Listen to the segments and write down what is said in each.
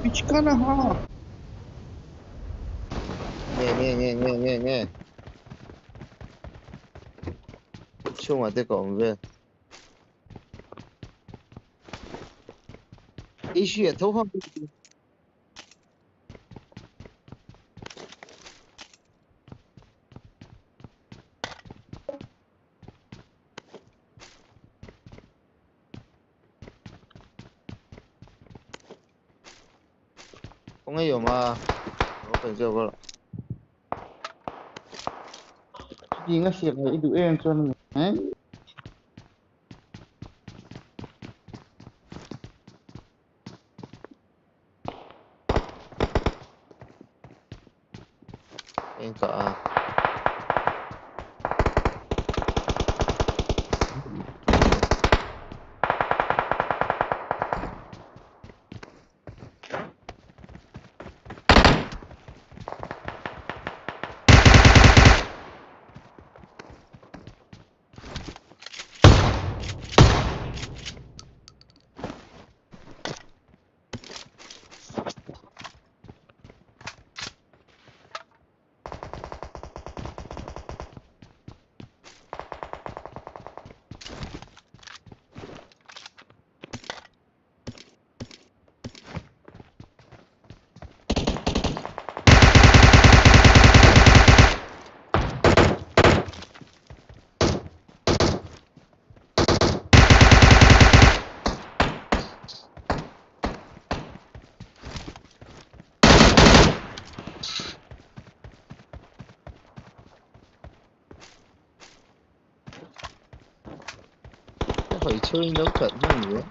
敵かなは。Nie. Cuma tylko mówię. I się to chyba. Không có gì mà. Có phải chưa có. Hindi nga siya kaya iduin so ano. Eh? Anh cả. Phải chơi đấu trận hay gì đấy.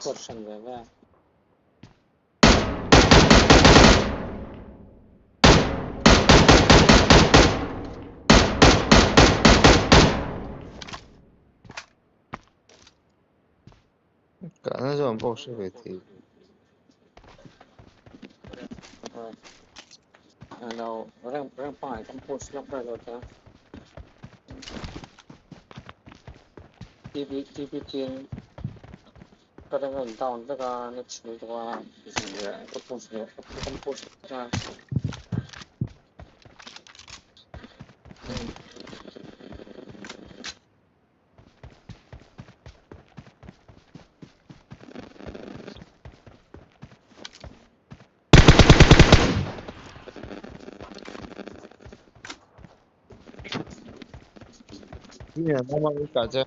Portion về Cả nó dọn bộ sẽ phải thì.เราเรื่องปล่อยต้องพูดล็อกได้เลยจ้ะ TPT ก็ได้เงินตอน这个那吃的话就是都พูดจ้ะNhư là nó mang cả chứ.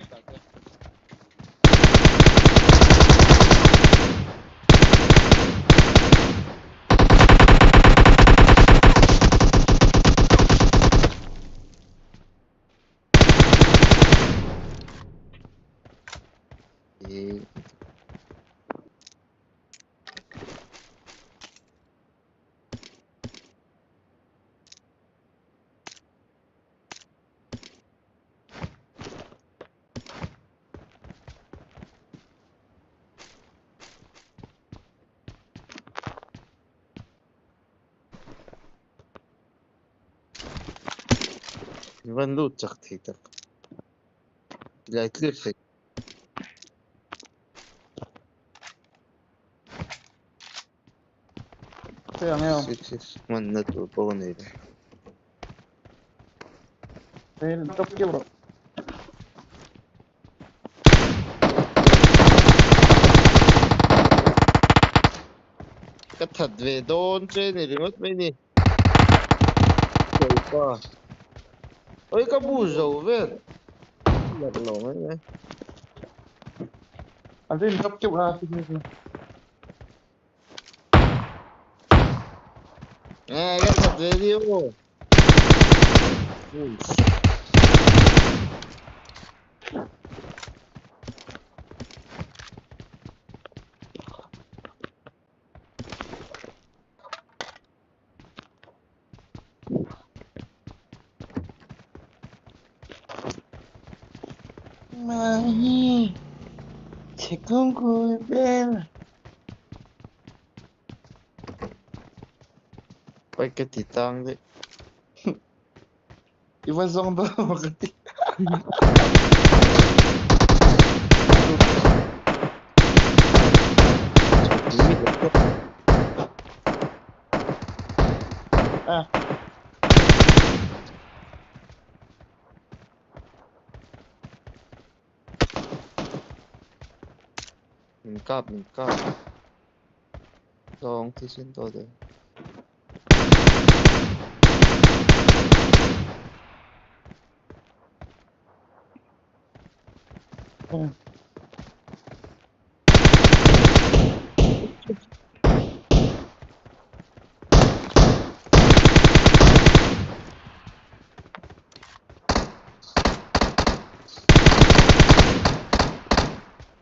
Thì Vân lụt chắc thì thật. Lại clip phải. Kaya ngayon. Six man na to po nila. Dahil top kill bro. Cái thật về đôn trên này thì mất mấy nhỉ. Trời qua. Ôi cái bù dầu về. Lật lỏng ấy nhé. Ano yung top kill ha? Sige. Nè cái thật về đi ô. Ui. Mai, sẽ không cô bên. Quay cái thịt tăng đấy. Iba song to makati. Ah, mình cáp xong thì xin tôi đấy. ah.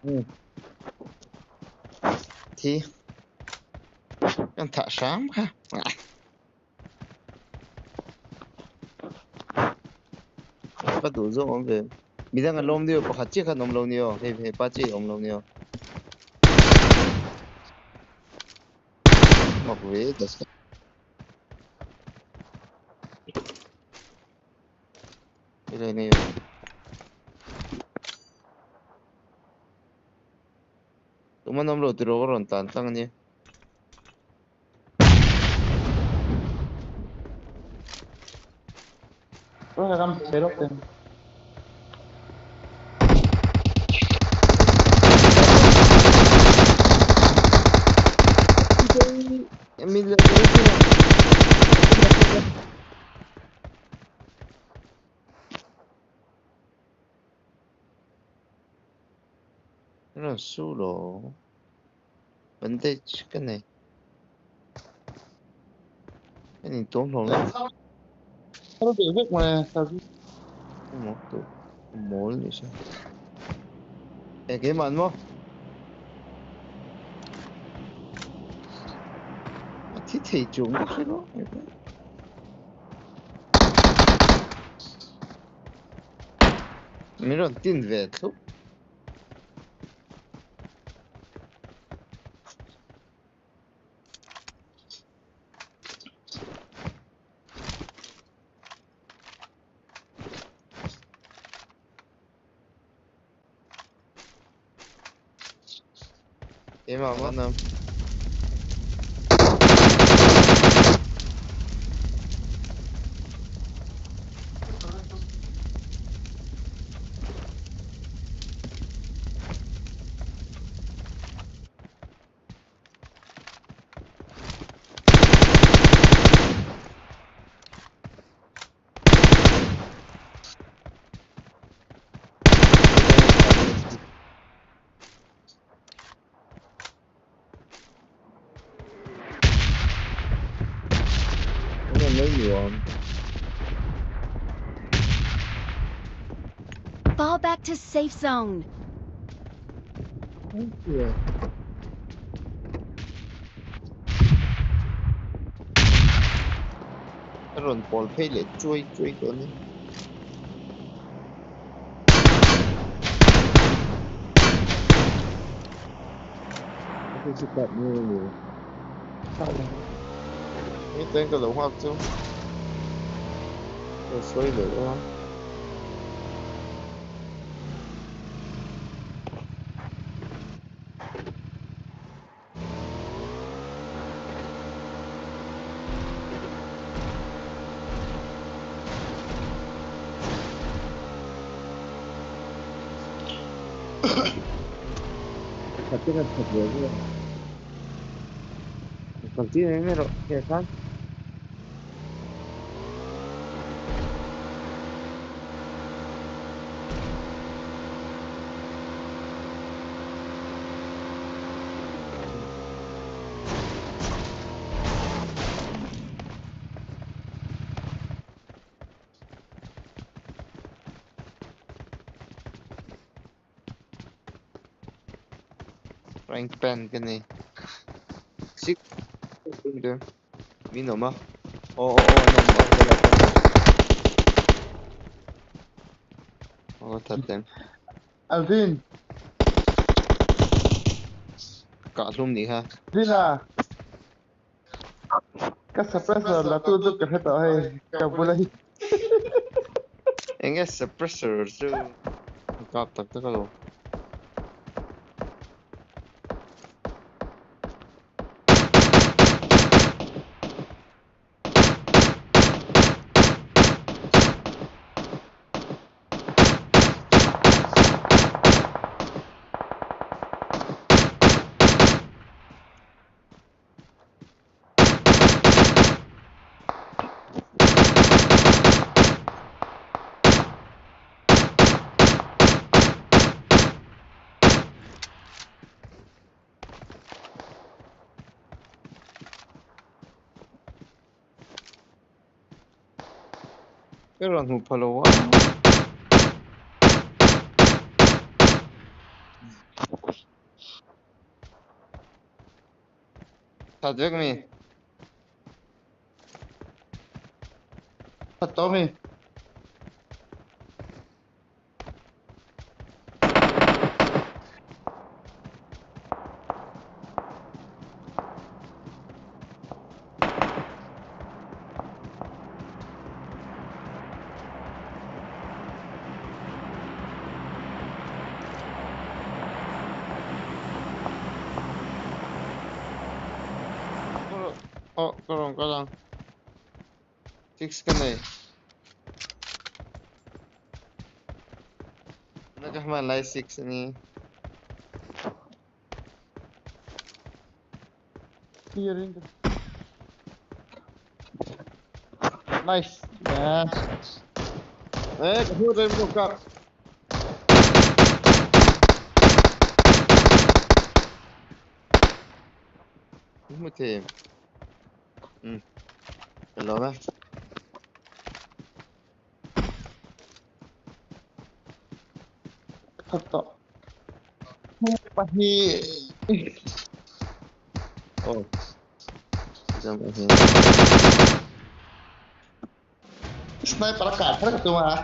Ừ. Thì anh thả sáng ha. Bắt đủ rồi ông về. Mình đang ăn lông điêu, bắt chiếc ăn ông lông điêu, hay bắt chiếc ông lông điêu. Mặc về đó sao? Cái này này. Tụi mình ông lột từ rồi còn tàn tăng nhé. Wala kang pero pen. Mình lại cái gì nào? Nó là su đồ. Vấn đề cái này. Cái này tốn lòng lắm. Pero bebek mo sabi. Một tụ. Mỗi như sao? Ê, cái màn mo. Thì chúng cái đó. Mình còn tin về thôi. Cái mà mất không? Nó là mấy nhiều không? Fall back to safe zone. Nó còn bỏ phê lại chui chui nữa. Cái sự cận như nhiều. Cái tên cái lỗ hoặc chứ. Rồi xoay lửa. Thật chứ là thật nhiều chứ. Còn tí này mới rồi. Kìa khác. Frank Pen cái này. Xích. Được. Mình nổ mà. Ồ, nổ mà. Ồ, thật đấy. Alvin, Cả lùm đi ha. Vina, cái suppressor là tôi giúp cái hết rồi, cái bữa nay Anh nghe suppressor chứ. Cặp tắc tắc luôn. Cái lần hụt follow á. Thật việc mi. thật to mình. Có lần. Fix cái này. Nagkamalay 6 ni. Hearing. Nice, man. Kahul rin mo ka. Mo team. Hello ba? Thật to. Pahi. Oh. Isang kasi. Sniper ka, talaga tuma.